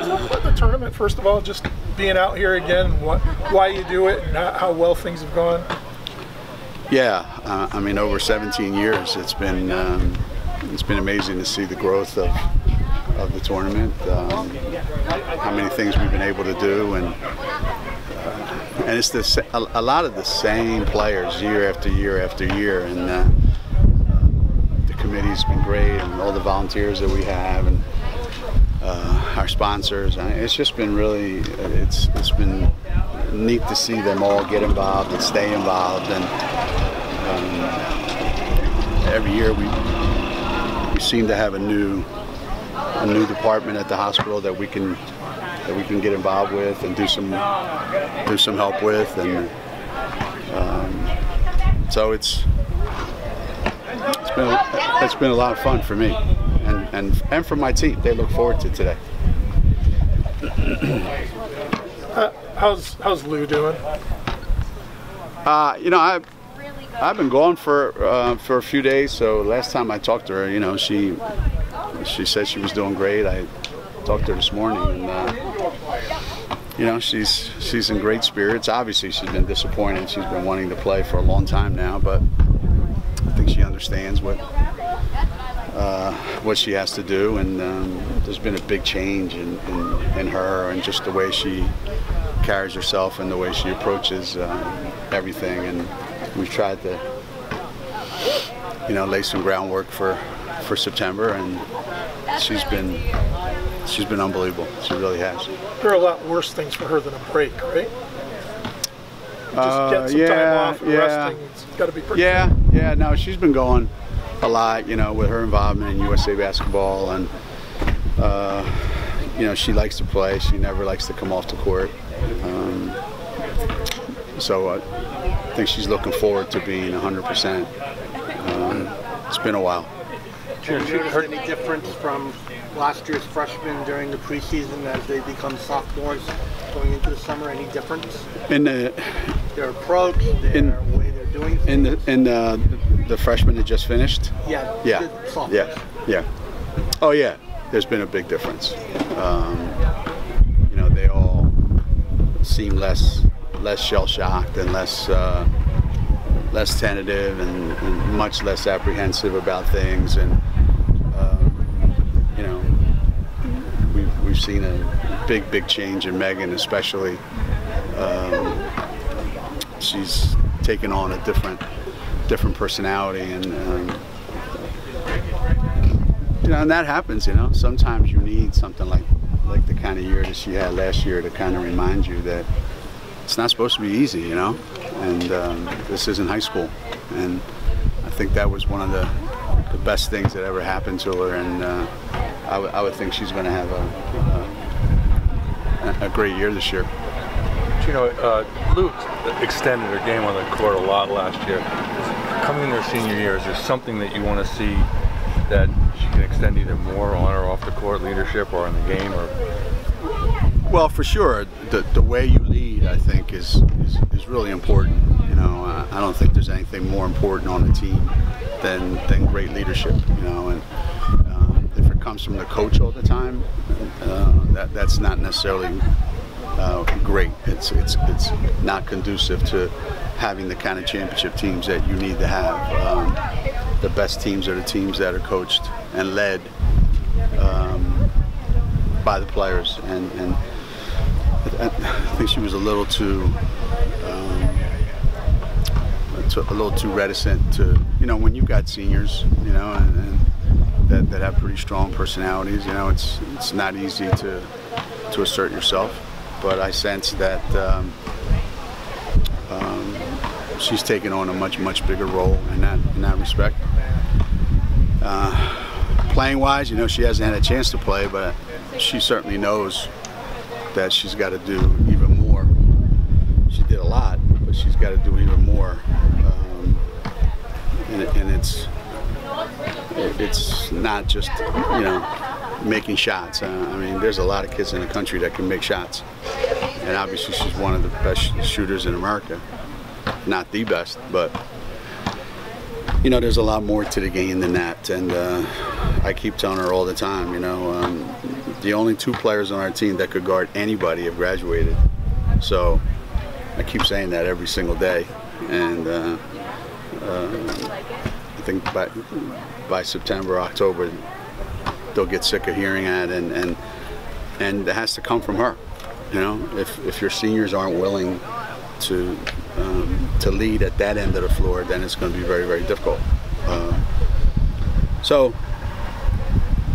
Talk about the tournament, first of all, just being out here again, why you do it, and how well things have gone. Yeah, I mean, over 17 years, it's been amazing to see the growth of the tournament, how many things we've been able to do, and it's a lot of the same players year after year after year, and the committee's been great, and all the volunteers that we have, and our sponsors. It's just been really, it's been neat to see them all get involved and stay involved, and every year we seem to have a new department at the hospital that we can get involved with and do some help with, and so it's been a lot of fun for me and for my team. They look forward to today. How's Lou doing? You know, I've been gone for a few days. So last time I talked to her, you know, she said she was doing great. I talked to her this morning, and you know, she's in great spirits. Obviously, she's been disappointed. She's been wanting to play for a long time now, but I think she understands what she has to do, and there's been a big change in her, and just the way she carries herself and the way she approaches everything. And we've tried to, you know, lay some groundwork for September, and she's been unbelievable. She really has. There are a lot worse things for her than a break, right? Just get some time off and resting. It's got to be pretty good. Yeah. No, she's been going a lot, you know, with her involvement in USA basketball, and you know, she likes to play. She never likes to come off the court. So I think she's looking forward to being 100%. It's been a while. Have you heard any difference from last year's freshmen during the preseason as they become sophomores going into the summer? Any difference In their approach, their way they're doing things? In the freshmen that just finished? Yeah. Oh yeah, there's been a big difference. You know, they all seem less shell-shocked and less tentative and much less apprehensive about things, and you know, we've seen a big change in Megan, especially. She's taken on a different personality, and you know, and that happens. You know, sometimes you need something like the kind of year that she had last year to kind of remind you that it's not supposed to be easy, you know, and this isn't high school. And I think that was one of the best things that ever happened to her, and I would think she's going to have a great year this year. You know, Lou extended her game on the court a lot last year. Coming into her senior year, is there something that you want to see that she can extend either more on or off the court, leadership, or in the game? Or well, for sure, the way you lead, I think, is really important. You know, I don't think there's anything more important on a team than great leadership. You know, and if it comes from the coach all the time, that's not necessarily great. It's not conducive to having the kind of championship teams that you need to have. The best teams are the teams that are coached and led by the players, and I think she was a little too reticent to, you know, when you've got seniors, you know, and that have pretty strong personalities, you know, it's not easy to assert yourself. But I sense that she's taken on a much bigger role in that respect. Playing wise, you know, she hasn't had a chance to play, but she certainly knows that she's got to do even more. She did a lot, but she's got to do even more. And it's not just, you know, making shots. I mean, there's a lot of kids in the country that can make shots, and obviously she's one of the best shooters in America. Not the best, but you know, there's a lot more to the game than that. And I keep telling her all the time, you know, The only 2 players on our team that could guard anybody have graduated. So I keep saying that every single day, and I think by September, October, they'll get sick of hearing that, and it has to come from her. You know, if your seniors aren't willing to lead at that end of the floor, then it's going to be very, very difficult. So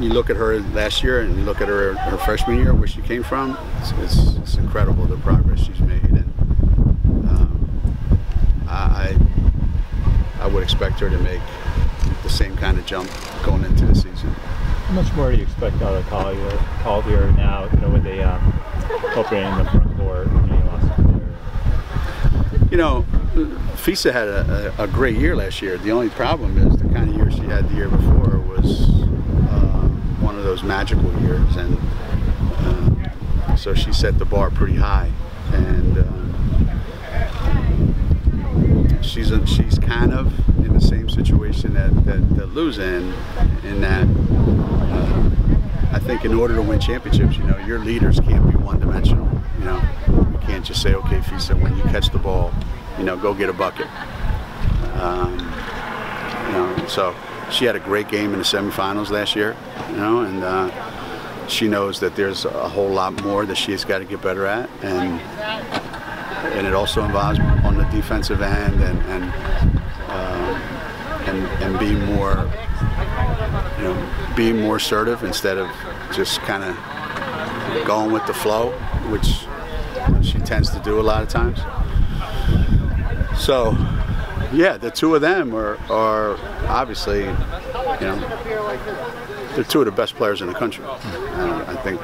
you look at her last year and you look at her freshman year, where she came from. It's incredible the progress she's made, and I would expect her to make the same kind of jump going into the season. How much more do you expect out of Collier now? You know, with the opening in the front court, you know, Fisa had a great year last year. The only problem is the kind of year she had the year before was one of those magical years, and so she set the bar pretty high, and she's kind of in the same situation that Lou's in that I think in order to win championships, you know, your leaders can't be one-dimensional. You know, you can't just say, okay, Fisa, when you catch the ball, you know, go get a bucket. You know, so she had a great game in the semifinals last year, you know, and she knows that there's a whole lot more that she's got to get better at, and it also involves on the defensive end and being more, you know, being more assertive instead of just kind of going with the flow, which she tends to do a lot of times. So, yeah, the 2 of them are obviously, you know, they're 2 of the best players in the country. I think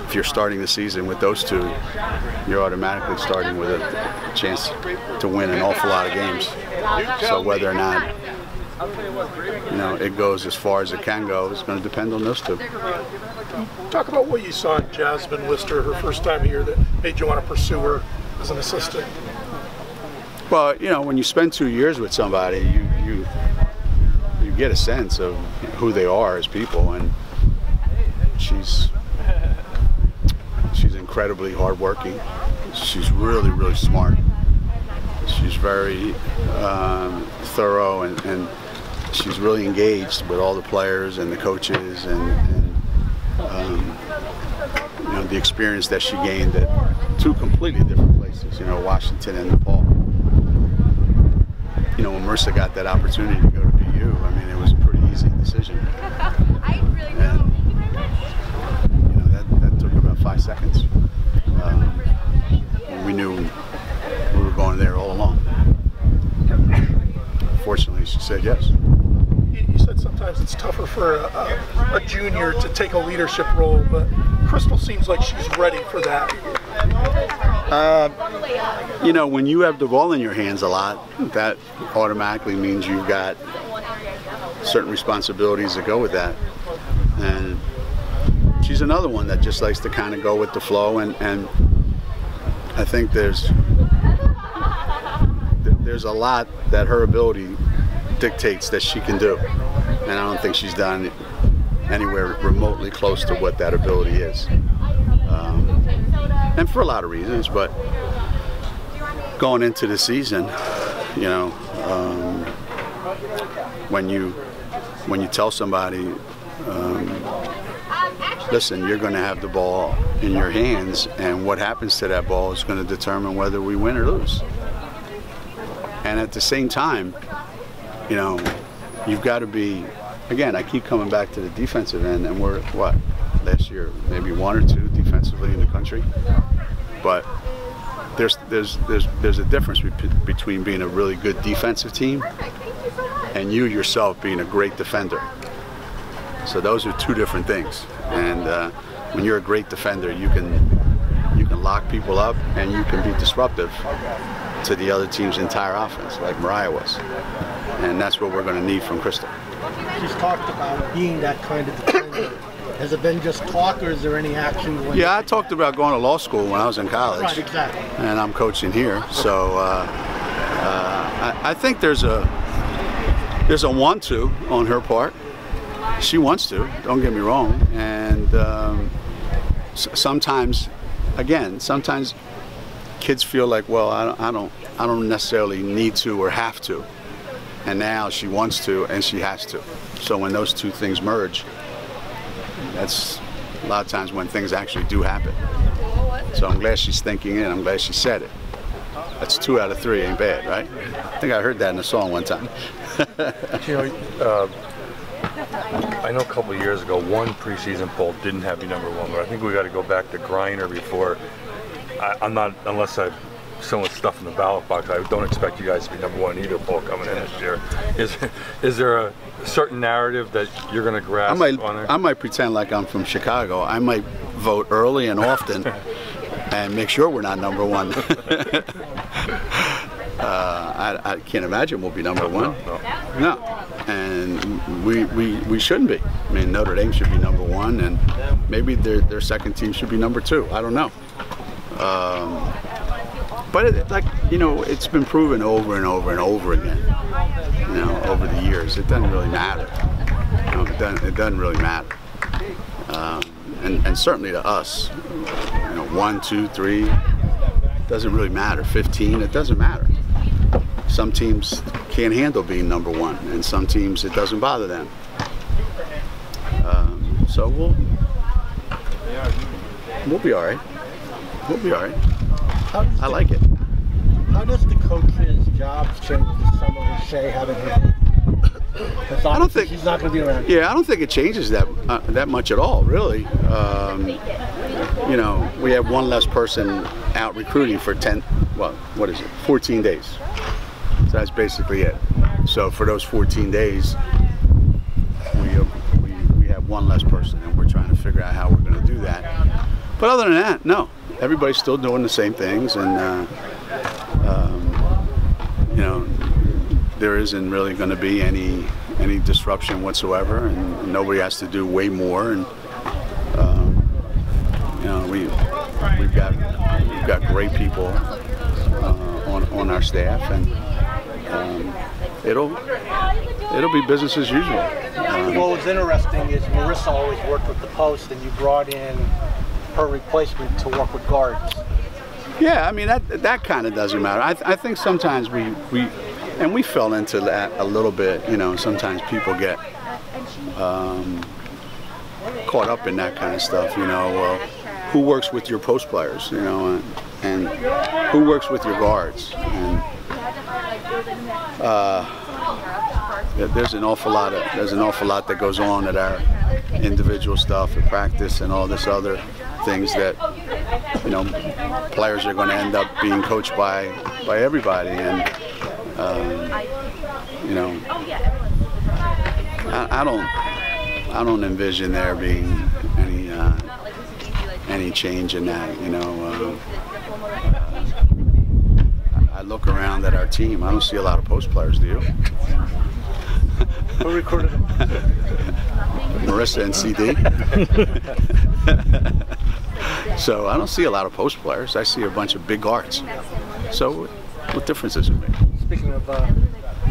if you're starting the season with those 2, you're automatically starting with a chance to win an awful lot of games. So whether or not, you know, it goes as far as it can go is going to depend on those 2. Talk about what you saw in Jasmine Lister her first time here that made you want to pursue her as an assistant. Well, you know, when you spend 2 years with somebody, you get a sense of who they are as people, and she's incredibly hardworking. She's really, really smart. She's very thorough, and she's really engaged with all the players and the coaches, and you know, the experience that she gained at 2 completely different places. You know, Washington and Nepal. You know, when Marissa got that opportunity to go to BU, I mean, it was a pretty easy decision. And, you know, that took about 5 seconds. We knew we were going there all along. Fortunately, she said yes. You said sometimes it's tougher for a junior to take a leadership role, but Crystal seems like she's ready for that. You know, when you have the ball in your hands a lot, that automatically means you've got certain responsibilities that go with that. And she's another one that just likes to kind of go with the flow, and I think there's a lot that her ability dictates that she can do, and I don't think she's done anywhere remotely close to what that ability is, and for a lot of reasons. But going into the season, you know, when you tell somebody, listen, you're going to have the ball in your hands, and what happens to that ball is going to determine whether we win or lose. And at the same time, you know, you've got to be, again, I keep coming back to the defensive end, and we're, what, last year, maybe 1 or 2 defensively in the country. But there's a difference between being a really good defensive team and you yourself being a great defender. So those are 2 different things. And when you're a great defender, you can lock people up, and you can be disruptive to the other team's entire offense, like Mariah was. And that's what we're going to need from Crystal. She's talked about being that kind of defender. Has it been just talk, or is there any action? Yeah, I talked about going to law school when I was in college. Right, exactly. And I'm coaching here, so I think there's a want to on her part. She wants to. Don't get me wrong, and sometimes, again, sometimes kids feel like, well, I don't necessarily need to or have to, and now she wants to and she has to. So when those two things merge, that's a lot of times when things actually do happen. So I'm glad she's thinking it. I'm glad she said it. That's 2 out of 3 ain't bad, right? I think I heard that in a song one time. You know, I know a couple of years ago, one preseason poll didn't have you #1, but I think we got to go back to Griner before. I'm not, unless I so much stuff in the ballot box, I don't expect you guys to be #1 either poll coming in this year. Is there a certain narrative that you're going to grasp on there? I might pretend like I'm from Chicago. I might vote early and often and make sure we're not #1. I can't imagine we'll be #1. No. And we shouldn't be. I mean, Notre Dame should be #1, and maybe their second team should be #2. I don't know. But like, you know, it's been proven over and over and over again, you know, over the years. It doesn't really matter. You know, it doesn't really matter. And certainly to us, you know, 1, 2, 3, doesn't really matter. 15, it doesn't matter. Some teams can't handle being #1, and some teams it doesn't bother them. So we'll be all right. We'll be all right. I like it. How does the coach's job change this summer with Shea having her? I don't think she's not going to be around. Yeah, I don't think it changes that much at all, really. You know, we have one less person out recruiting for 14 days. So that's basically it. So for those 14 days, we have one less person, and we're trying to figure out how we're going to do that. But other than that, no. Everybody's still doing the same things, and you know, there isn't really going to be any disruption whatsoever, and nobody has to do way more. And you know, we've got great people on our staff, and it'll be business as usual. What was interesting is Marissa always worked with the post, and you brought in her replacement to work with guards. Yeah, I mean, that kind of doesn't matter. I think sometimes we fell into that a little bit. You know, sometimes people get caught up in that kind of stuff. You know, who works with your post players? You know, and who works with your guards? And there's an awful lot that goes on at our individual stuff at practice and all this other things that, you know, players are going to end up being coached by everybody, and you know, I don't envision there being any change in that. You know, I look around at our team. I don't see a lot of post players. Do you? Who recruited them? Marissa and CD. So I don't see a lot of post players. I see a bunch of big guards. So what difference does it make? Speaking of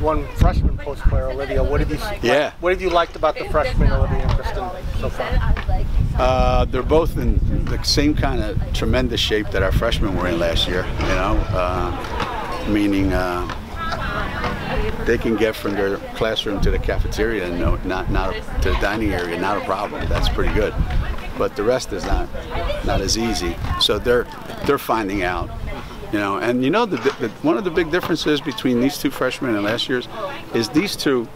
one freshman post player, Olivia, what have you liked about the freshmen, Olivia and Kristen, so far? They're both in the same kind of tremendous shape that our freshmen were in last year. You know, meaning they can get from their classroom to the cafeteria and not to the dining area, not a problem. That's pretty good. But the rest is not as easy. So they're finding out, you know. And you know, one of the big differences between these two freshmen and last year's is these two,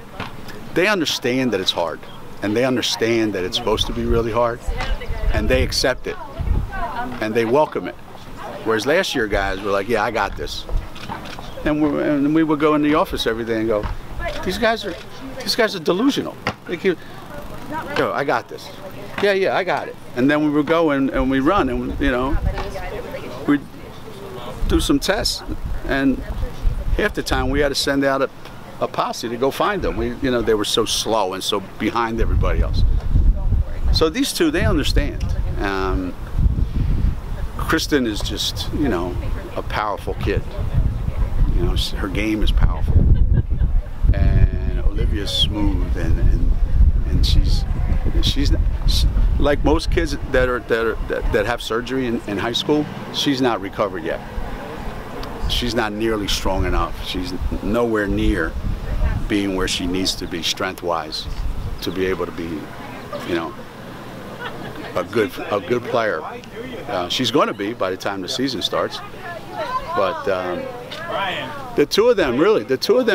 they understand that it's hard, and they understand that it's supposed to be really hard, and they accept it, and they welcome it. Whereas last year guys were like, yeah, I got this. And we would go in the office every day and go, these guys are delusional. They keep, yo, I got this. Yeah, I got it. And then we would go and we run, and you know, we'd do some tests, and half the time we had to send out a posse to go find them. You know, they were so slow and so behind everybody else. So these two, they understand. Kristen is just, you know, a powerful kid. You know, her game is powerful, and Olivia's smooth, and she's like most kids that have surgery in high school, she's not recovered yet. She's not nearly strong enough. She's nowhere near being where she needs to be strength-wise to be able to be, you know, a good player. She's going to be by the time the season starts. But the two of them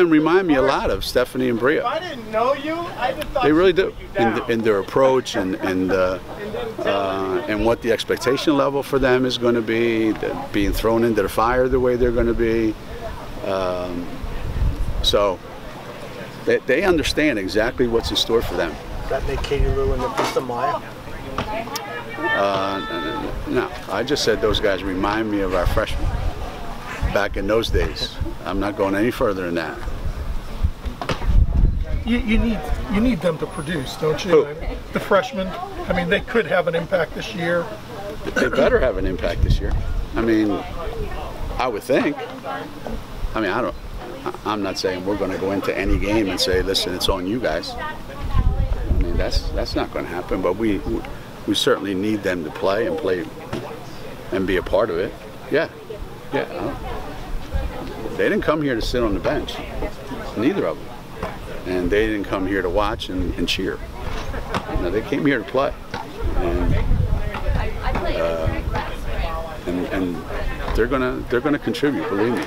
remind me a lot of Stephanie and Bria. I didn't know you. I just thought they really do in their approach and what the expectation level for them is going to be, being thrown into the fire the way they're going to be. So they understand exactly what's in store for them. Does that make Katie Lou and Nafisa Maya? No, I just said those guys remind me of our freshmen back in those days. I'm not going any further than that. You need them to produce, don't you? Who? The freshmen. I mean, they could have an impact this year. They better have an impact this year. I mean, I would think. I mean, I'm not saying we're going to go into any game and say, listen, it's on you guys. I mean, that's not going to happen. But we certainly need them to play and be a part of it. Yeah. They didn't come here to sit on the bench, neither of them, and they didn't come here to watch and cheer. You know, they came here to play, and they're gonna contribute. Believe me,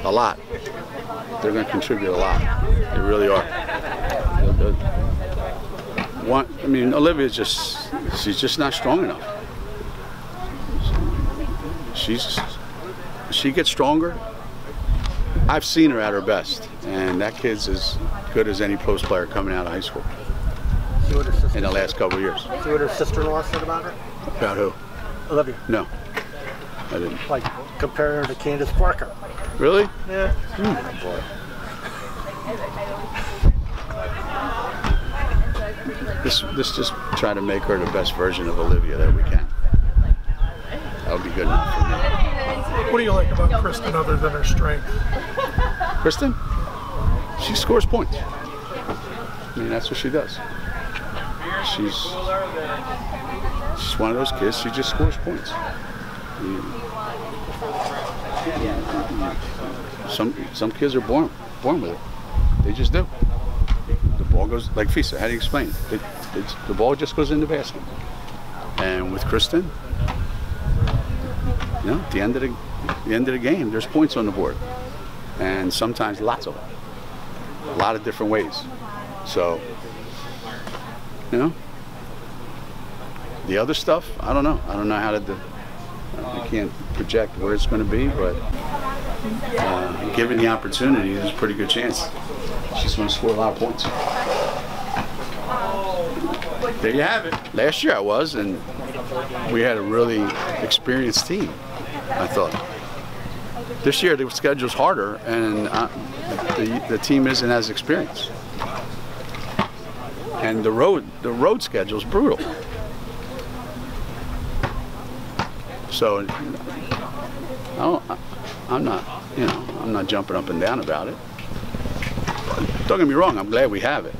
a lot. They're gonna contribute a lot. They really are. I mean, Olivia's she's just not strong enough. She gets stronger. I've seen her at her best, and that kid's as good as any post player coming out of high school in the last couple of years. See what her sister-in-law said about her? About who? Olivia. No, I didn't. Like comparing her to Candace Parker. Really? Yeah. Let's just try to make her the best version of Olivia that we can. That would be good enough for me. What do you like about Kristen other than her strength? Kristen? She scores points. I mean, that's what she does. She's one of those kids, she just scores points. Some kids are born with it. They just do. The ball goes, like Fisa, how do you explain it? The ball just goes in the basket. And with Kristen, you know, at the end of the game, there's points on the board, and sometimes lots of them, a lot of different ways. So, you know, the other stuff, I don't know. I don't know how to do. I can't project where it's going to be, but given the opportunity, there's a pretty good chance she's going to score a lot of points. There you have it. Last year I was, and we had a really experienced team, I thought. This year the schedule's harder, and the team isn't as experienced. And the road schedule's brutal. So I'm not jumping up and down about it. Don't get me wrong, I'm glad we have it,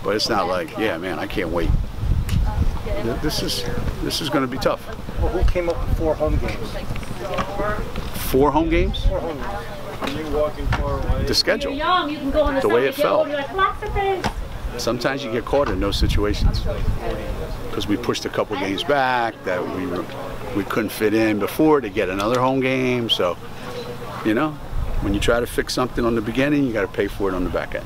but it's not like, yeah, man, I can't wait. This is going to be tough. Well, who came up with 4 home games? 4 home games? 4 home games. The schedule, the way it fell. Sometimes you get caught in those situations because we pushed a couple games back that we couldn't fit in before to get another home game. So, you know, when you try to fix something on the beginning, you got to pay for it on the back end.